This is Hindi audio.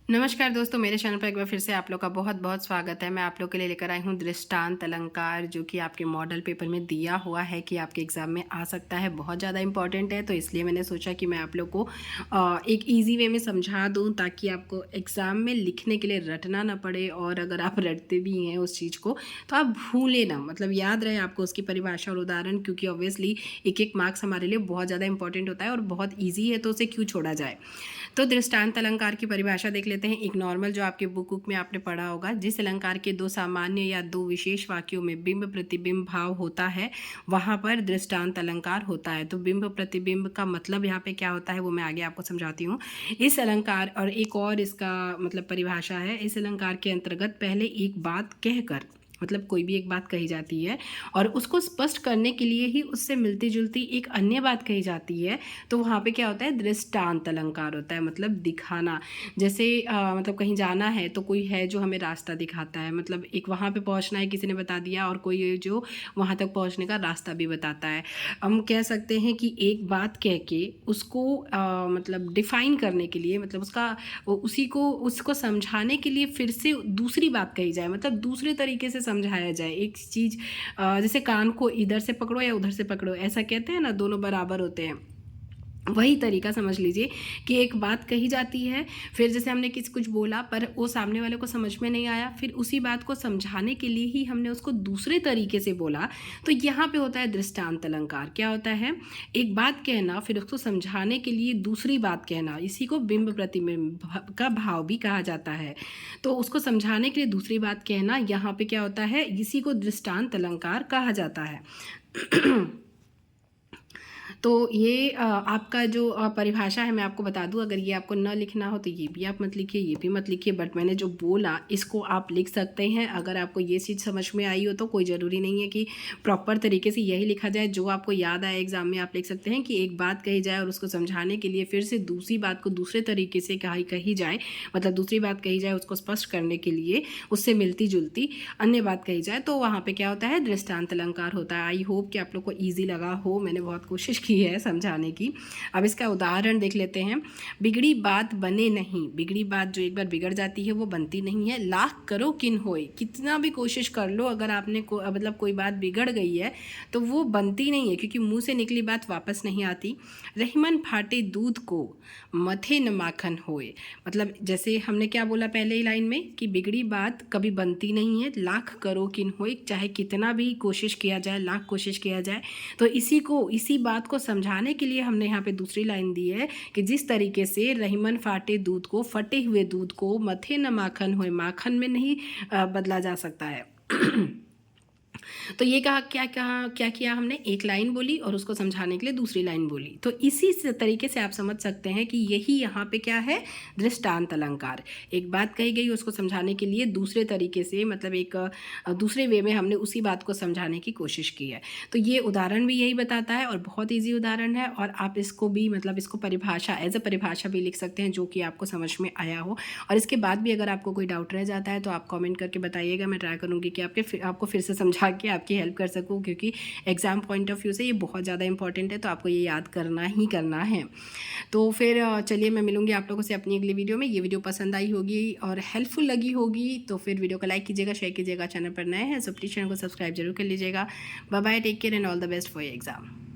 नमस्कार दोस्तों, मेरे चैनल पर एक बार फिर से आप लोग का बहुत बहुत स्वागत है। मैं आप लोग के लिए लेकर आई हूँ दृष्टांत अलंकार, जो कि आपके मॉडल पेपर में दिया हुआ है कि आपके एग्ज़ाम में आ सकता है। बहुत ज़्यादा इंपॉर्टेंट है, तो इसलिए मैंने सोचा कि मैं आप लोग को एक इजी वे में समझा दूँ, ताकि आपको एग्ज़ाम में लिखने के लिए रटना ना पड़े। और अगर आप रटते भी हैं उस चीज़ को, तो आप भूलें ना, मतलब याद रहे आपको उसकी परिभाषा और उदाहरण, क्योंकि ऑब्वियसली एक एक मार्क्स हमारे लिए बहुत ज़्यादा इंपॉर्टेंट होता है और बहुत ईजी है, तो उसे क्यों छोड़ा जाए। तो दृष्टांत अलंकार की परिभाषा देख लेते हैं। एक नॉर्मल जो आपके बुक में आपने पढ़ा होगा, जिस अलंकार के दो सामान्य या दो विशेष वाक्यों में बिंब प्रतिबिंब भाव होता है, वहाँ पर दृष्टांत अलंकार होता है। तो बिंब प्रतिबिंब का मतलब यहाँ पे क्या होता है वो मैं आगे आपको समझाती हूँ। इस अलंकार और एक और इसका मतलब परिभाषा है। इस अलंकार के अंतर्गत पहले एक बात कहकर, मतलब कोई भी एक बात कही जाती है और उसको स्पष्ट करने के लिए ही उससे मिलती जुलती एक अन्य बात कही जाती है, तो वहाँ पे क्या होता है, दृष्टांत अलंकार होता है। मतलब दिखाना। जैसे मतलब कहीं जाना है तो कोई है जो हमें रास्ता दिखाता है, मतलब एक वहाँ पे पहुँचना है किसी ने बता दिया, और कोई जो वहाँ तक पहुँचने का रास्ता भी बताता है। हम कह सकते हैं कि एक बात कह के उसको मतलब डिफाइन करने के लिए, मतलब उसी को उसको समझाने के लिए फिर से दूसरी बात कही जाए, मतलब दूसरे तरीके से समझाया जाए एक चीज़। जैसे कान को इधर से पकड़ो या उधर से पकड़ो, ऐसा कहते हैं ना, दोनों बराबर होते हैं। वही तरीका समझ लीजिए कि एक बात कही जाती है, फिर जैसे हमने किसी कुछ बोला पर वो सामने वाले को समझ में नहीं आया, फिर उसी बात को समझाने के लिए ही हमने उसको दूसरे तरीके से बोला। तो यहाँ पे होता है दृष्टांत अलंकार। क्या होता है, एक बात कहना फिर उसको समझाने के लिए दूसरी बात कहना, इसी को बिंब प्रतिबिंब का भाव भी कहा जाता है। तो उसको समझाने के लिए दूसरी बात कहना, यहाँ पे क्या होता है, इसी को दृष्टांत अलंकार कहा जाता है। तो ये आपका जो परिभाषा है मैं आपको बता दूं। अगर ये आपको न लिखना हो तो ये भी आप मत लिखिए, ये भी मत लिखिए, बट मैंने जो बोला इसको आप लिख सकते हैं। अगर आपको ये चीज़ समझ में आई हो तो कोई ज़रूरी नहीं है कि प्रॉपर तरीके से यही लिखा जाए। जो आपको याद आए एग्ज़ाम में आप लिख सकते हैं कि एक बात कही जाए और उसको समझाने के लिए फिर से दूसरी बात को दूसरे तरीके से कही जाए, मतलब दूसरी बात कही जाए उसको स्पष्ट करने के लिए उससे मिलती जुलती अन्य बात कही जाए, तो वहाँ पे क्या होता है, दृष्टांत अलंकार होता है। आई होप कि आप लोग को ईजी लगा हो, मैंने बहुत कोशिश की है समझाने की। अब इसका उदाहरण देख लेते हैं। बिगड़ी बात बने नहीं। बिगड़ी बात जो एक बार बिगड़ जाती है वो बनती नहीं है। लाख करो किन होए, कितना भी कोशिश कर लो, अगर आपने मतलब कोई बात बिगड़ गई है तो वो बनती नहीं है, क्योंकि मुंह से निकली बात वापस नहीं आती। रहीमन फाटे दूध को, मथे न माखन होए। मतलब जैसे हमने क्या बोला पहले ही लाइन में कि बिगड़ी बात कभी बनती नहीं है, लाख करो किन होए, चाहे कितना भी कोशिश किया जाए, लाख कोशिश किया जाए। तो इसी बात को समझाने के लिए हमने यहाँ पे दूसरी लाइन दी है कि जिस तरीके से रहीमन फाटे दूध को, फटे हुए दूध को मथे न माखन होए, माखन में नहीं बदला जा सकता है। तो ये क्या किया हमने, एक लाइन बोली और उसको समझाने के लिए दूसरी लाइन बोली। तो इसी तरीके से आप समझ सकते हैं कि यही यहाँ पे क्या है, दृष्टांत अलंकार। एक बात कही गई, उसको समझाने के लिए दूसरे तरीके से, मतलब एक दूसरे वे में हमने उसी बात को समझाने की कोशिश की है। तो ये उदाहरण भी यही बताता है और बहुत ईजी उदाहरण है। और आप इसको भी, मतलब इसको परिभाषा, एज अ परिभाषा भी लिख सकते हैं, जो कि आपको समझ में आया हो। और इसके बाद भी अगर आपको कोई डाउट रह जाता है तो आप कमेंट करके बताइएगा। मैं ट्राई करूँगी कि आपको फिर से समझा के आपकी हेल्प कर सकूँ, क्योंकि एग्ज़ाम पॉइंट ऑफ व्यू से ये बहुत ज़्यादा इंपॉर्टेंट है, तो आपको ये याद करना ही करना है। तो फिर चलिए, मैं मिलूँगी आप लोगों से अपनी अगली वीडियो में। ये वीडियो पसंद आई होगी और हेल्पफुल लगी होगी तो फिर वीडियो को लाइक कीजिएगा, शेयर कीजिएगा। चैनल पर नए हैं तो प्लीज़ चैनल को सब्सक्राइब जरूर कर लीजिएगा। Bye bye, take care and all the best for your exam.